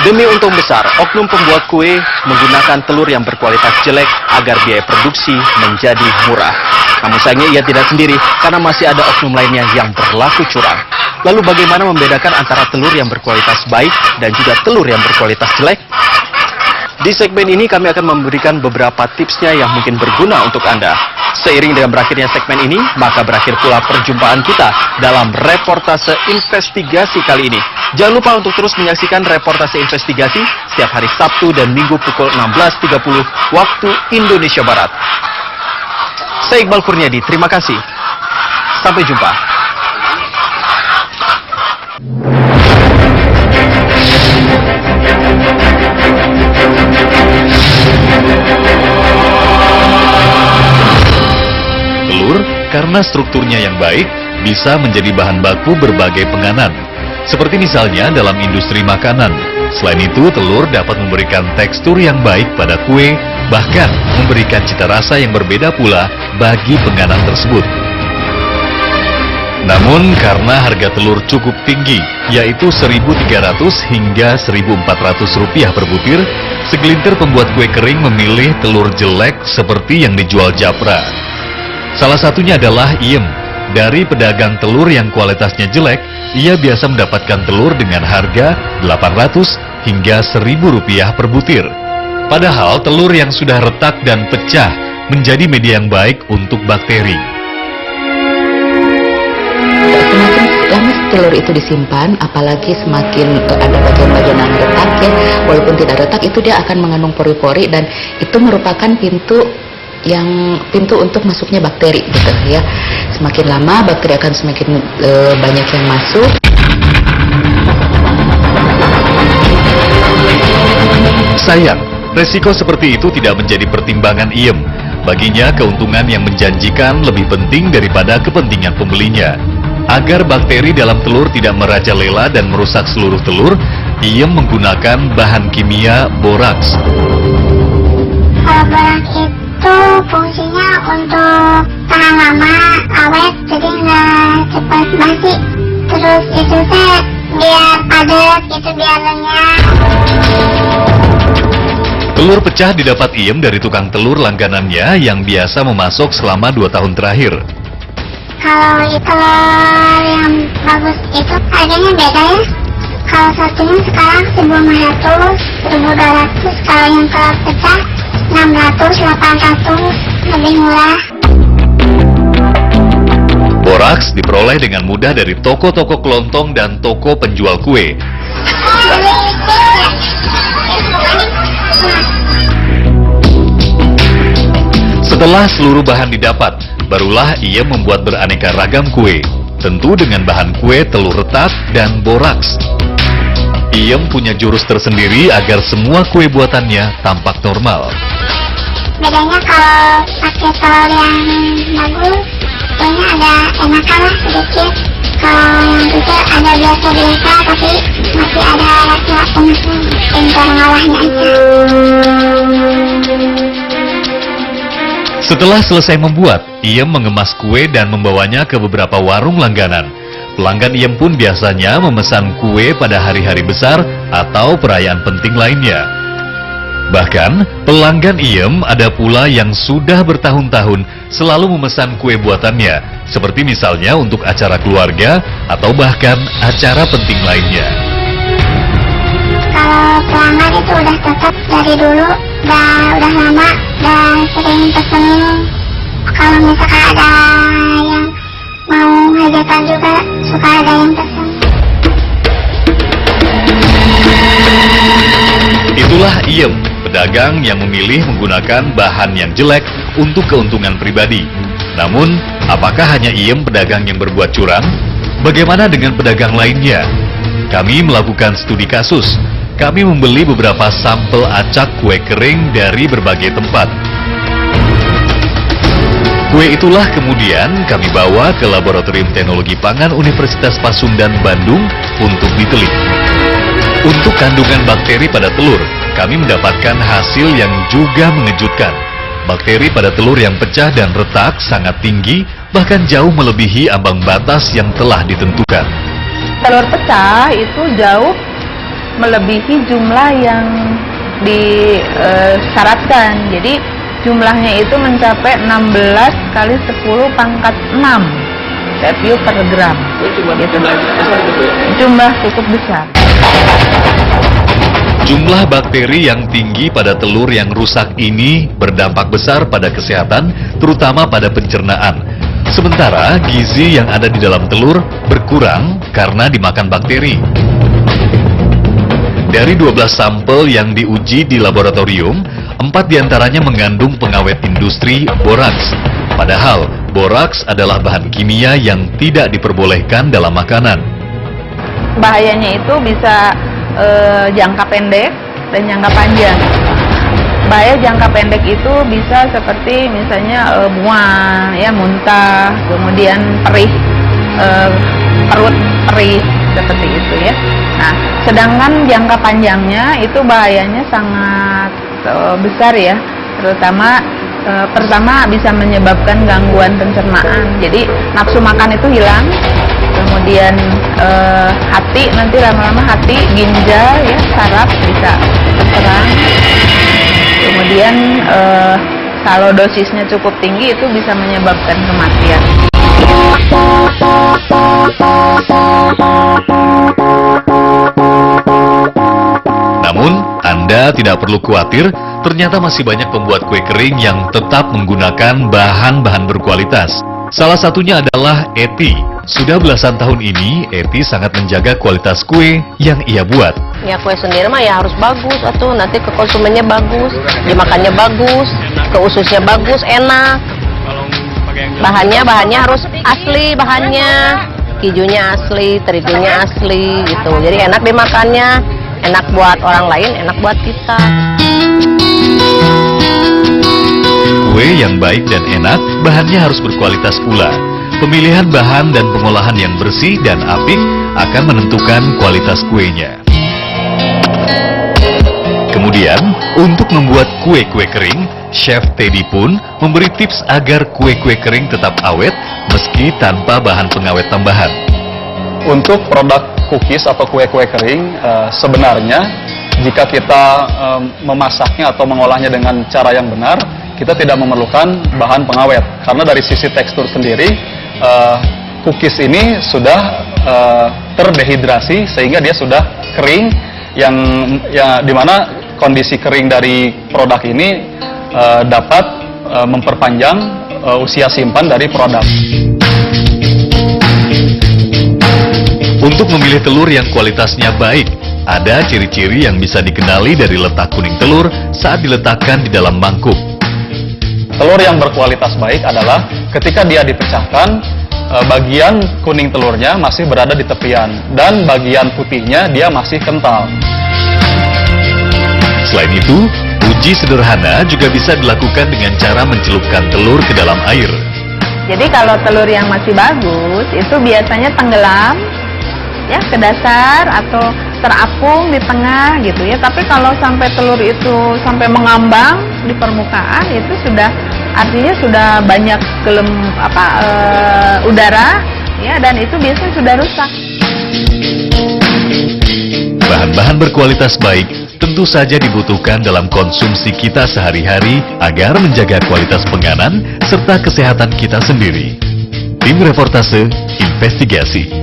Demi untung besar, oknum pembuat kue menggunakan telur yang berkualitas jelek agar biaya produksi menjadi murah. Namun sayangnya ia tidak sendiri karena masih ada oknum lainnya yang berlaku curang. Lalu bagaimana membedakan antara telur yang berkualitas baik dan juga telur yang berkualitas jelek? Di segmen ini kami akan memberikan beberapa tipsnya yang mungkin berguna untuk Anda. Seiring dengan berakhirnya segmen ini, maka berakhir pula perjumpaan kita dalam reportase investigasi kali ini. Jangan lupa untuk terus menyaksikan reportase investigasi setiap hari Sabtu dan Minggu pukul 16.30 waktu Indonesia Barat. Saya Iqbal Kurniadi, terima kasih. Sampai jumpa. Telur, karena strukturnya yang baik, bisa menjadi bahan baku berbagai penganan. Seperti misalnya dalam industri makanan. Selain itu, telur dapat memberikan tekstur yang baik pada kue, bahkan memberikan cita rasa yang berbeda pula bagi penganan tersebut. Namun, karena harga telur cukup tinggi, yaitu Rp1.300 hingga Rp1.400 per butir, segelintir pembuat kue kering memilih telur jelek seperti yang dijual Japra. Salah satunya adalah Iem. Dari pedagang telur yang kualitasnya jelek, ia biasa mendapatkan telur dengan harga Rp800 hingga Rp1.000 per butir. Padahal telur yang sudah retak dan pecah menjadi media yang baik untuk bakteri. Semakin lama telur itu disimpan, apalagi semakin ada bagian-bagian yang retak ya, walaupun tidak retak itu dia akan mengandung pori-pori dan itu merupakan pintu untuk masuknya bakteri gitu ya. Semakin lama bakteri akan semakin banyak yang masuk. Sayang, resiko seperti itu tidak menjadi pertimbangan Iem. Baginya keuntungan yang menjanjikan lebih penting daripada kepentingan pembelinya. Agar bakteri dalam telur tidak merajalela dan merusak seluruh telur, Iem menggunakan bahan kimia boraks. Kalau boraks itu fungsinya untuk tahan lama, awet, jadi nggak cepat basi. Terus itu biar padat, gitu biar renyah. Telur pecah didapat Iem dari tukang telur langganannya yang biasa memasok selama 2 tahun terakhir. Kalau telur yang bagus itu harganya beda ya. Kalau satunya sekarang Rp1.500, Rp1.200. Kalau yang telur pecah Rp600, Rp800, lebih murah. Boraks diperoleh dengan mudah dari toko-toko kelontong dan toko penjual kue. Setelah seluruh bahan didapat, barulah ia membuat beraneka ragam kue, tentu dengan bahan kue telur retak dan boraks. Iem punya jurus tersendiri agar semua kue buatannya tampak normal. Bedanya kalau pakai telur yang bagus, kuenya ada enakan lah sedikit. Kalau yang itu ada biasa-biasa, tapi masih ada rasa unik-unik. Pintar ngolahnya aja. Setelah selesai membuat, Iem mengemas kue dan membawanya ke beberapa warung langganan. Pelanggan Iem pun biasanya memesan kue pada hari-hari besar atau perayaan penting lainnya. Bahkan, pelanggan Iem ada pula yang sudah bertahun-tahun selalu memesan kue buatannya, seperti misalnya untuk acara keluarga atau bahkan acara penting lainnya. Kalau pelanggan itu udah tetap dari dulu, udah lama, udah sering pesenin. Kalau misalkan ada yang mau hajatan juga, suka ada yang pesen. Itulah Iem, pedagang yang memilih menggunakan bahan yang jelek untuk keuntungan pribadi. Namun, apakah hanya Iem pedagang yang berbuat curang? Bagaimana dengan pedagang lainnya? Kami melakukan studi kasus. Kami membeli beberapa sampel acak kue kering dari berbagai tempat. Kue itulah kemudian kami bawa ke Laboratorium Teknologi Pangan Universitas Pasundan, Bandung untuk diteliti. Untuk kandungan bakteri pada telur, kami mendapatkan hasil yang juga mengejutkan. Bakteri pada telur yang pecah dan retak sangat tinggi, bahkan jauh melebihi ambang batas yang telah ditentukan. Telur pecah itu jauh melebihi jumlah yang disyaratkan. Jadi jumlahnya itu mencapai 16 kali 10 pangkat 6 TPU per gram. Gitu. Jumlah cukup besar. Jumlah bakteri yang tinggi pada telur yang rusak ini berdampak besar pada kesehatan, terutama pada pencernaan. Sementara gizi yang ada di dalam telur berkurang karena dimakan bakteri. Dari 12 sampel yang diuji di laboratorium, 4 diantaranya mengandung pengawet industri boraks. Padahal boraks adalah bahan kimia yang tidak diperbolehkan dalam makanan. Bahayanya itu bisa jangka pendek dan jangka panjang. Bahaya jangka pendek itu bisa seperti misalnya mual, ya muntah, kemudian perih, perut perih seperti itu ya. Nah, sedangkan jangka panjangnya itu bahayanya sangat besar ya, terutama pertama bisa menyebabkan gangguan pencernaan. Jadi nafsu makan itu hilang. Kemudian hati, nanti lama-lama hati, ginjal, ya saraf bisa terserang. Kemudian kalau dosisnya cukup tinggi itu bisa menyebabkan kematian. Namun, Anda tidak perlu khawatir, ternyata masih banyak pembuat kue kering yang tetap menggunakan bahan-bahan berkualitas. Salah satunya adalah Eti. Sudah belasan tahun ini, Eti sangat menjaga kualitas kue yang ia buat. Ya kue sendiri mah ya harus bagus, atau nanti ke konsumennya bagus, dimakannya bagus, ke ususnya bagus, enak. Bahannya harus asli, kejunya asli, terigunya asli gitu. Jadi enak dimakannya, enak buat orang lain, enak buat kita. Kue yang baik dan enak, bahannya harus berkualitas pula. Pemilihan bahan dan pengolahan yang bersih dan apik akan menentukan kualitas kuenya. Kemudian, untuk membuat kue-kue kering, Chef Teddy pun memberi tips agar kue-kue kering tetap awet meski tanpa bahan pengawet tambahan. Untuk produk cookies atau kue-kue kering, sebenarnya jika kita memasaknya atau mengolahnya dengan cara yang benar, kita tidak memerlukan bahan pengawet. Karena dari sisi tekstur sendiri, cookies ini sudah terdehidrasi sehingga dia sudah kering, yang dimana kondisi kering dari produk ini dapat memperpanjang usia simpan dari produk. Untuk memilih telur yang kualitasnya baik, ada ciri-ciri yang bisa dikenali dari letak kuning telur saat diletakkan di dalam mangkuk. Telur yang berkualitas baik adalah ketika dia dipecahkan, bagian kuning telurnya masih berada di tepian dan bagian putihnya dia masih kental. Selain itu, uji sederhana juga bisa dilakukan dengan cara mencelupkan telur ke dalam air. Jadi kalau telur yang masih bagus itu biasanya tenggelam ya ke dasar atau terapung di tengah gitu ya. Tapi kalau sampai telur itu sampai mengambang di permukaan, itu sudah artinya sudah banyak udara ya, dan itu biasanya sudah rusak. Bahan-bahan berkualitas baik tentu saja dibutuhkan dalam konsumsi kita sehari-hari agar menjaga kualitas penganan serta kesehatan kita sendiri. Tim Reportase Investigasi.